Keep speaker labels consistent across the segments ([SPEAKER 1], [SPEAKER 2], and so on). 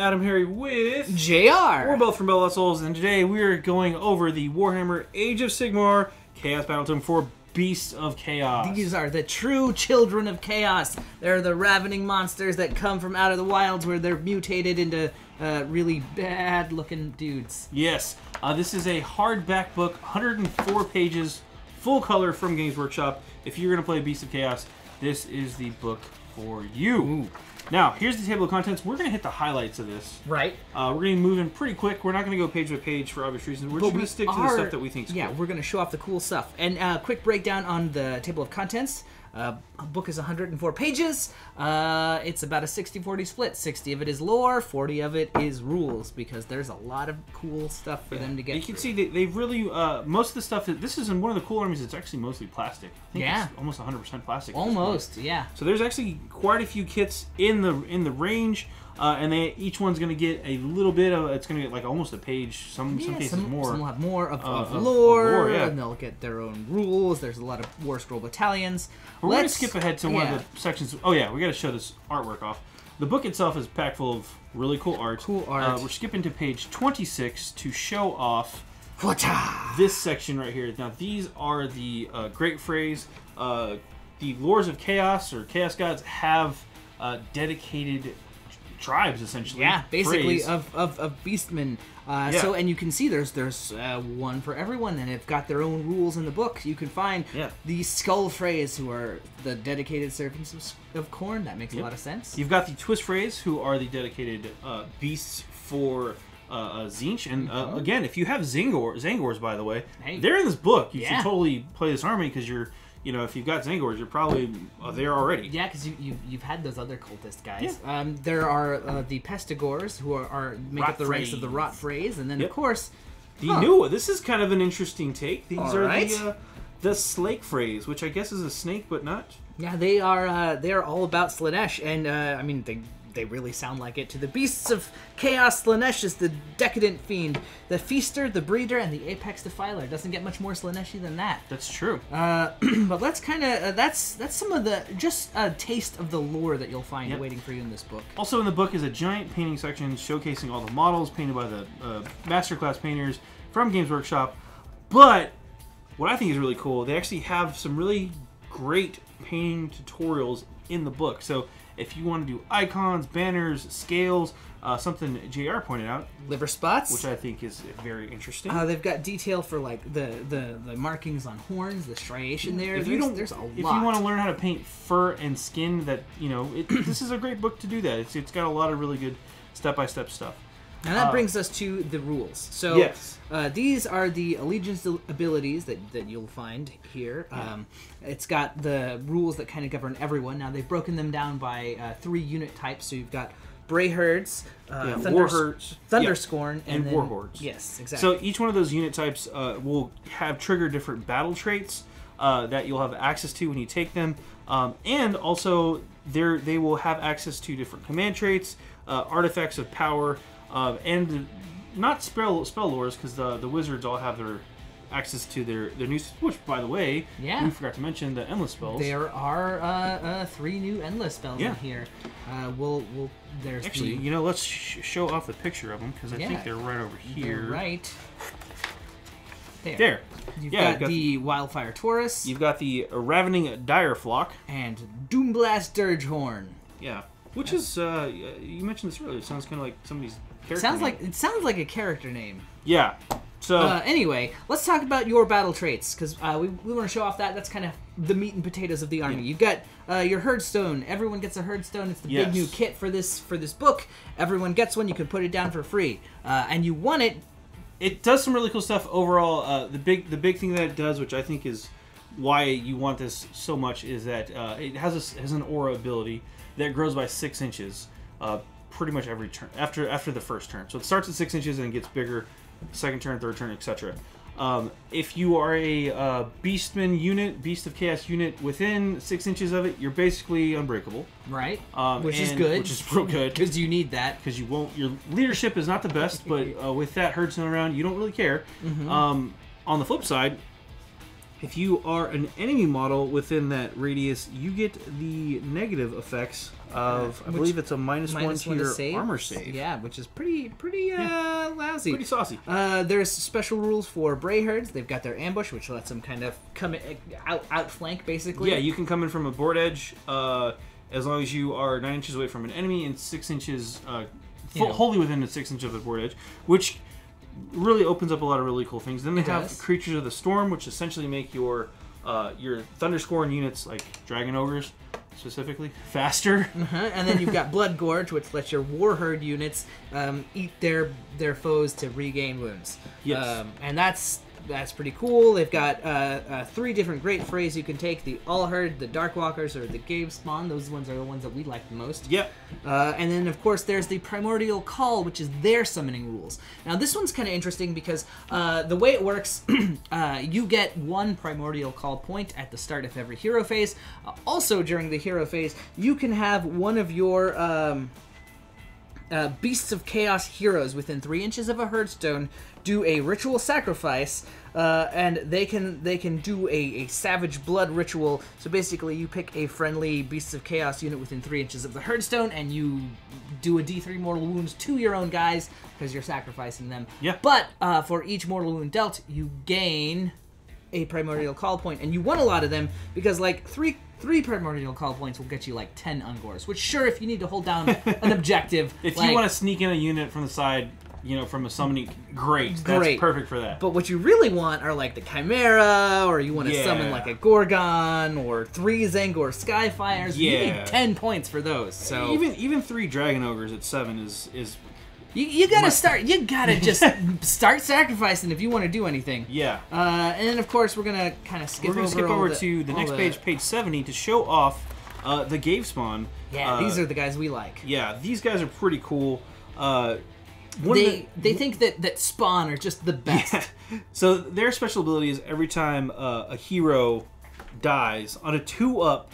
[SPEAKER 1] AdamHarry with
[SPEAKER 2] JayArr.
[SPEAKER 1] We're both from BoLS, and today we are going over the Warhammer Age of Sigmar Chaos Battle Tome for Beasts of Chaos.
[SPEAKER 2] These are the true children of chaos. They're the ravening monsters that come from out of the wilds where they're mutated into really bad-looking dudes.
[SPEAKER 1] Yes, this is a hardback book, 104 pages, full color from Games Workshop. If you're going to play Beasts of Chaos, this is the book for you.
[SPEAKER 2] Ooh.
[SPEAKER 1] Now, here's the table of contents. We're going to hit the highlights of this.
[SPEAKER 2] Right.
[SPEAKER 1] We're going to be moving pretty quick. We're not going to go page by page for obvious reasons. We're just going to stick to the stuff that we think is cool.
[SPEAKER 2] Yeah, we're going to show off the cool stuff. And quick breakdown on the table of contents. A book is 104 pages. It's about a 60-40 split. 60 of it is lore, 40 of it is rules, because there's a lot of cool stuff for them to get
[SPEAKER 1] You can see they've really, most of the stuff, this is in one of the cool armies, it's actually mostly plastic. I think it's almost 100% plastic.
[SPEAKER 2] Almost, yeah.
[SPEAKER 1] So there's actually quite a few kits in the range. And each one's going to get a little bit of, it's going to get like almost a page, some cases more.
[SPEAKER 2] Some will have more of lore,
[SPEAKER 1] yeah.
[SPEAKER 2] and they'll get their own rules. There's a lot of War Scroll battalions.
[SPEAKER 1] We're going to skip ahead to one of the sections. Oh yeah, we got to show this artwork off. The book itself is packed full of really cool art.
[SPEAKER 2] Cool art.
[SPEAKER 1] We're skipping to page 26 to show off this section right here. Now these are the great phrase. The Lords of Chaos, or Chaos Gods, have dedicated tribes, essentially.
[SPEAKER 2] Yeah, basically of beastmen. So, and you can see there's one for everyone, and they've got their own rules in the book. You can find the Skull Phrase, who are the dedicated servants of Khorne. That makes a lot of sense.
[SPEAKER 1] You've got the Twist Phrase, who are the dedicated beasts for Tzeentch. And again, if you have Zangors, by the way, they're in this book. You should totally play this army, because you're, you know, if you've got Zangors, you're probably there already. Yeah,
[SPEAKER 2] because you've had those other cultist guys. Yeah. There are the Pestigors, who make up the ranks of the Rot Phrase, and then of course
[SPEAKER 1] the new one. This is kind of an interesting take. These are the Slake Phrase, which I guess is a snake, but not.
[SPEAKER 2] Yeah, they are all about Slaanesh, and I mean they really sound like it. To the Beasts of Chaos, Slaanesh is the decadent fiend, the feaster, the breeder, and the apex defiler. It doesn't get much more Slaaneshi than that.
[SPEAKER 1] That's true.
[SPEAKER 2] But let's kind of that's some of the just a taste of the lore that you'll find waiting for you in this book.
[SPEAKER 1] Also in the book is a giant painting section showcasing all the models painted by the masterclass painters from Games Workshop. But what I think is really cool, they actually have some really great painting tutorials in the book. So if you want to do icons, banners, scales, something JayArr pointed out,
[SPEAKER 2] liver spots,
[SPEAKER 1] which I think is very interesting.
[SPEAKER 2] They've got detail for like the markings on horns, the striation there. There's a lot.
[SPEAKER 1] If you want to learn how to paint fur and skin, that this is a great book to do that. It's got a lot of really good step-by-step stuff.
[SPEAKER 2] And that brings us to the rules. So these are the allegiance abilities that you'll find here. It's got the rules that kind of govern everyone. Now they've broken them down by 3 unit types. So you've got Bray Herds, Thunderscorn,
[SPEAKER 1] and War Hordes.
[SPEAKER 2] Yes, exactly.
[SPEAKER 1] So each one of those unit types will have trigger different battle traits that you'll have access to when you take them. And also they will have access to different command traits, artifacts of power, and not spell lores, because the wizards all have their access to their new, which by the way, we forgot to mention the endless spells.
[SPEAKER 2] There are 3 new endless spells in here. There's
[SPEAKER 1] actually, let's show off the picture of them, because I think they're right over here.
[SPEAKER 2] They're right
[SPEAKER 1] there.
[SPEAKER 2] You've got the Wildfire Taurus.
[SPEAKER 1] You've got the Ravening Dire Flock
[SPEAKER 2] and Doomblast Dirgehorn.
[SPEAKER 1] Yeah, which is you mentioned this earlier. It sounds kind of like somebody's character name.
[SPEAKER 2] It sounds like a character name.
[SPEAKER 1] Yeah. So
[SPEAKER 2] anyway, let's talk about your battle traits, because we want to show off that. That's kind of the meat and potatoes of the army. You've got your Herdstone. Everyone gets a Herdstone. It's the big new kit for this book. Everyone gets one. You can put it down for free, and you want it.
[SPEAKER 1] It does some really cool stuff overall. The big thing that it does, which I think is why you want this so much, is that it has an aura ability that grows by 6 inches pretty much every turn after the first turn. So it starts at 6 inches and it gets bigger, second turn, third turn, etc. If you are a Beastman unit, Beast of Chaos unit, within 6 inches of it, you're basically unbreakable.
[SPEAKER 2] Right. Which is good.
[SPEAKER 1] Which is real good.
[SPEAKER 2] Because you need that.
[SPEAKER 1] Because your leadership is not the best, but with that Herdstone around, you don't really care. On the flip side, If you are an enemy model within that radius, you get the negative effects of, I believe it's a -1 to your armor save.
[SPEAKER 2] Yeah, which is pretty lousy.
[SPEAKER 1] Pretty saucy.
[SPEAKER 2] There's special rules for Brayherds. They've got their ambush, which lets them kind of come outflank, basically.
[SPEAKER 1] Yeah, you can come in from a board edge as long as you are 9 inches away from an enemy and 6 inches, wholly within the 6 inches of the board edge, which really opens up a lot of really cool things. Then they have Creatures of the Storm, which essentially make your Thunderscorn units, like Dragon Ogres specifically, faster.
[SPEAKER 2] And then you've got Blood Gorge, which lets your Warherd units eat their foes to regain wounds.
[SPEAKER 1] Yes.
[SPEAKER 2] And that's pretty cool. They've got 3 different great frays you can take: the Allherd, the Darkwalkers, or the Gavespawn. Those ones are the ones that we like the most.
[SPEAKER 1] Yep.
[SPEAKER 2] And then, of course, there's the Primordial Call, which is their summoning rules. Now, this one's kind of interesting because the way it works, you get 1 Primordial Call point at the start of every hero phase. Also, during the hero phase, you can have one of your Beasts of Chaos heroes within 3 inches of a Herdstone do a ritual sacrifice, and they can do a Savage Blood ritual. So basically, you pick a friendly Beasts of Chaos unit within 3 inches of the Herdstone, and you do a D3 mortal wounds to your own guys because you're sacrificing them.
[SPEAKER 1] Yeah.
[SPEAKER 2] But for each mortal wound dealt, you gain a Primordial Call point, and you want a lot of them because like three Primordial Call points will get you like 10 Ungors, which sure, if you need to hold down an objective.
[SPEAKER 1] If you want to sneak in a unit from the side, from a summoning, great. That's perfect for that.
[SPEAKER 2] But what you really want are like the Chimera, or you want to summon like a Gorgon, or 3 Zangor Skyfires. You need 10 points for those. So
[SPEAKER 1] even 3 Dragon Ogres at 7 is
[SPEAKER 2] You gotta start. You gotta just start sacrificing if you want to do anything.
[SPEAKER 1] Yeah.
[SPEAKER 2] And then of course we're gonna kind of skip over
[SPEAKER 1] to the next page, page 70, to show off the Gavespawn.
[SPEAKER 2] Yeah, these are the guys we like.
[SPEAKER 1] Yeah, these guys are pretty cool.
[SPEAKER 2] They think that Spawn are just the best.
[SPEAKER 1] Yeah. So their special ability is every time a hero dies on a 2-up,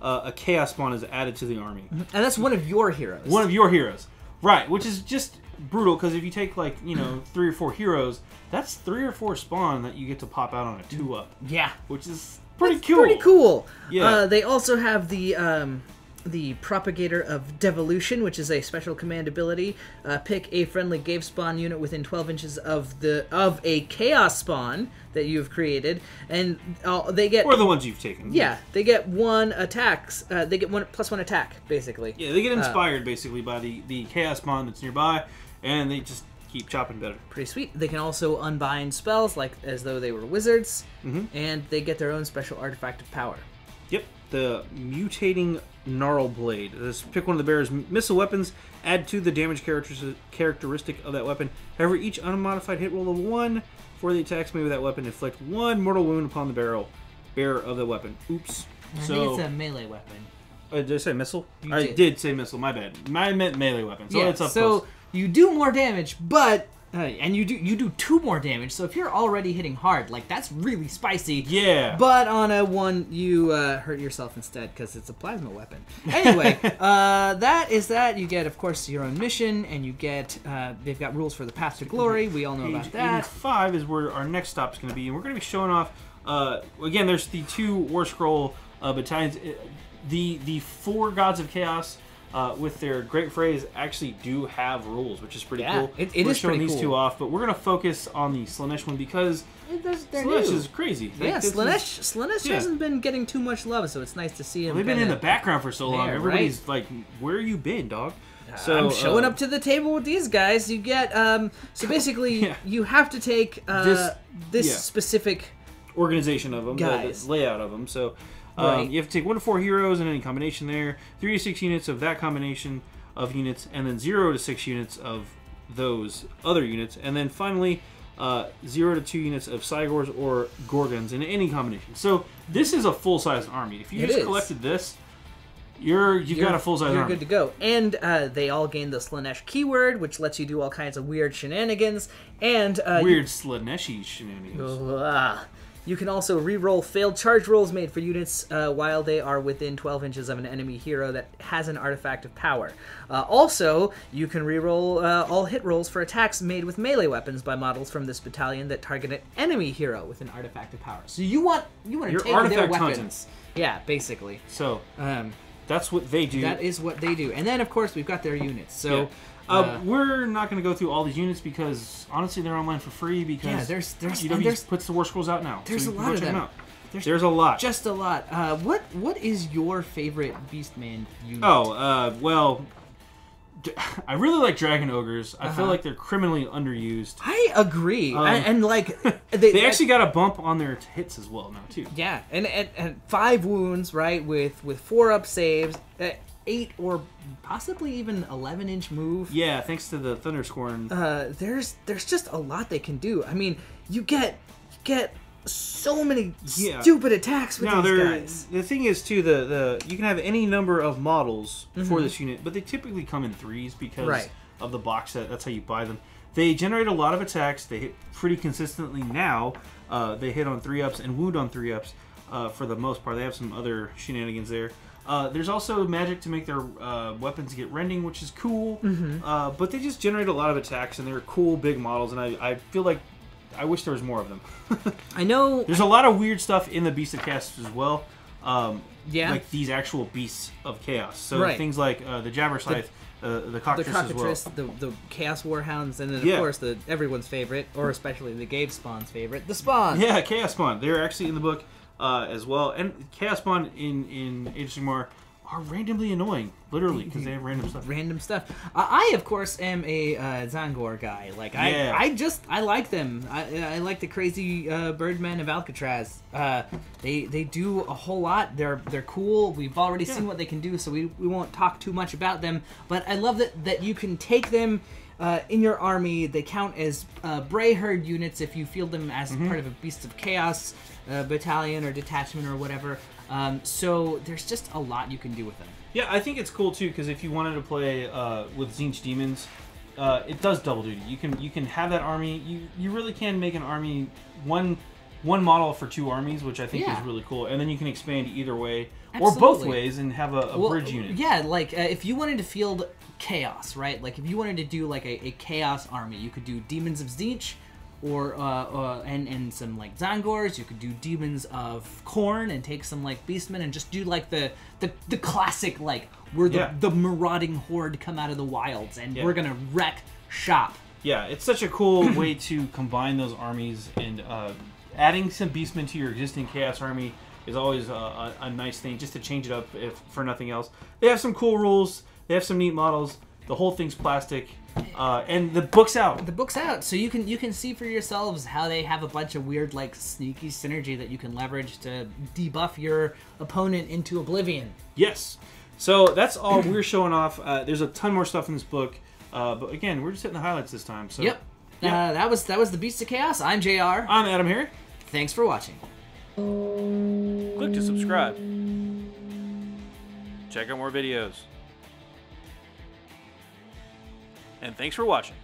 [SPEAKER 1] a Chaos Spawn is added to the army.
[SPEAKER 2] And that's one of your heroes.
[SPEAKER 1] One of your heroes. Right, which is just brutal, because if you take, like, 3 or 4 heroes, that's 3 or 4 spawn that you get to pop out on a 2-up.
[SPEAKER 2] Yeah.
[SPEAKER 1] Which is pretty cool.
[SPEAKER 2] Pretty cool.
[SPEAKER 1] Yeah.
[SPEAKER 2] They also have the Propagator of Devolution, which is a special command ability. Pick a friendly Gavespawn unit within 12 inches of a Chaos Spawn that you've created, and they get...
[SPEAKER 1] Or the ones you've taken.
[SPEAKER 2] Yeah, they get 1 attacks. They get +1 attack, basically.
[SPEAKER 1] Yeah, they get inspired, basically, by the Chaos Spawn that's nearby, and they just keep chopping better.
[SPEAKER 2] Pretty sweet. They can also unbind spells, like as though they were wizards, and they get their own special artifact of power.
[SPEAKER 1] Yep, the Mutating Gnarl Blade. Pick one of the bearer's missile weapons, add to the damage characteristic of that weapon. However, each unmodified hit roll of 1 for the attacks made with that weapon inflict 1 mortal wound upon the bearer of the weapon. Oops.
[SPEAKER 2] I think it's a melee weapon.
[SPEAKER 1] Did I say missile? I did say missile, my bad. I meant melee weapon, so it's up close.
[SPEAKER 2] So you do more damage, but... and you do 2 more damage, so if you're already hitting hard, like, that's really spicy.
[SPEAKER 1] Yeah.
[SPEAKER 2] But on a 1, you hurt yourself instead, because it's a plasma weapon. Anyway, that is that. You get, of course, your own mission, and you get, they've got rules for the Path to Glory. We all know about that.
[SPEAKER 1] 85 is where our next stop is going to be, and we're going to be showing off, again, there's the 2 War Scroll battalions. The 4 Gods of Chaos, with their great phrase, actually do have rules, which is pretty cool.
[SPEAKER 2] It is
[SPEAKER 1] showing
[SPEAKER 2] pretty
[SPEAKER 1] these 2 off, but we're going to focus on the Slaanesh one because Slaanesh is crazy.
[SPEAKER 2] Yeah, Slaanesh hasn't been getting too much love, so it's nice to see him.
[SPEAKER 1] They've been in the background for so long. Everybody's like, where you been, dog?
[SPEAKER 2] So I'm showing up to the table with these guys. You get, so basically, you have to take this specific
[SPEAKER 1] organization of them, the layout of them. So you have to take 1 to 4 heroes in any combination there, 3 to 6 units of that combination of units, and then 0 to 6 units of those other units, and then finally 0 to 2 units of Cygors or Gorgons in any combination. So this is a full-size army. If you just collected this, you've got a full-size army.
[SPEAKER 2] You're good to go. And they all gain the Slaanesh keyword, which lets you do all kinds of weird shenanigans. And
[SPEAKER 1] weird Slaaneshi shenanigans.
[SPEAKER 2] You can also re-roll failed charge rolls made for units while they are within 12 inches of an enemy hero that has an artifact of power. Also, you can re-roll all hit rolls for attacks made with melee weapons by models from this battalion that target an enemy hero with an artifact of power. So you want to take their weapons. Hunting. Yeah, basically.
[SPEAKER 1] So that's what they do.
[SPEAKER 2] That is what they do. And then, of course, we've got their units. So.
[SPEAKER 1] Yeah. We're not going to go through all these units because honestly they're online for free because UW puts the War Scrolls out now.
[SPEAKER 2] There's a lot of them.
[SPEAKER 1] There's a lot.
[SPEAKER 2] Just a lot. What is your favorite Beastman unit?
[SPEAKER 1] Oh, well, I really like Dragon Ogres. I feel like they're criminally underused.
[SPEAKER 2] I agree. And like
[SPEAKER 1] they actually got a bump on their hits as well now too.
[SPEAKER 2] Yeah, and 5 wounds, right, with 4 up saves. 8 or possibly even 11-inch move.
[SPEAKER 1] Yeah, thanks to the Thunderscorn.
[SPEAKER 2] There's just a lot they can do. I mean, you get so many stupid attacks with these guys.
[SPEAKER 1] The thing is too, you can have any number of models for this unit, but they typically come in 3s because of the box set. That's how you buy them. They generate a lot of attacks. They hit pretty consistently now. They hit on 3-ups and wound on 3-ups for the most part. They have some other shenanigans there. There's also magic to make their weapons get rending, which is cool. But they just generate a lot of attacks, and they're cool, big models, and I feel like I wish there was more of them.
[SPEAKER 2] I know...
[SPEAKER 1] There's a lot of weird stuff in the Beast of Chaos as well. Like these actual Beasts of Chaos. So things like the Jabber Scythe, the Cockatrice as well.
[SPEAKER 2] The Chaos Warhounds, and then, of course, everyone's favorite, or especially the Gave Spawn's favorite, the Spawn.
[SPEAKER 1] Yeah, Chaos Spawn. They're actually in the book. As well, and Chaos Spawn in Age of Sigmar are randomly annoying, literally, because they have random stuff.
[SPEAKER 2] Random stuff. I of course am a Zangor guy. Like I like them. I like the crazy birdmen of Alcatraz. They do a whole lot. They're cool. We've already seen what they can do, so we won't talk too much about them. But I love that you can take them. In your army, they count as Bray Herd units if you field them as part of a Beast of Chaos battalion or detachment or whatever. So there's just a lot you can do with them.
[SPEAKER 1] Yeah, I think it's cool too because if you wanted to play with Tzeentch Demons, it does double duty. You can have that army. You really can make an army one model for 2 armies, which I think is really cool. And then you can expand either way or both ways and have a bridge unit.
[SPEAKER 2] Yeah, like if you wanted to field Chaos, right? Like if you wanted to do like a Chaos army, you could do Demons of Tzeentch, or and some like Zangors. You could do Demons of Khorne and take some like Beastmen and just do like the classic like we're the marauding horde come out of the wilds and we're gonna wreck shop.
[SPEAKER 1] Yeah, it's such a cool way to combine those armies, and adding some Beastmen to your existing Chaos army is always a nice thing, just to change it up if for nothing else. They have some cool rules. They have some neat models. The whole thing's plastic, and the book's out.
[SPEAKER 2] The book's out, so you can see for yourselves how they have a bunch of weird, like, sneaky synergy that you can leverage to debuff your opponent into oblivion.
[SPEAKER 1] Yes. So that's all we're showing off. There's a ton more stuff in this book, but again, we're just hitting the highlights this time. So
[SPEAKER 2] yep. That was the Beast of Chaos. I'm JayArr.
[SPEAKER 1] I'm AdamHarry.
[SPEAKER 2] Thanks for watching.
[SPEAKER 1] Click to subscribe. Check out more videos. And thanks for watching.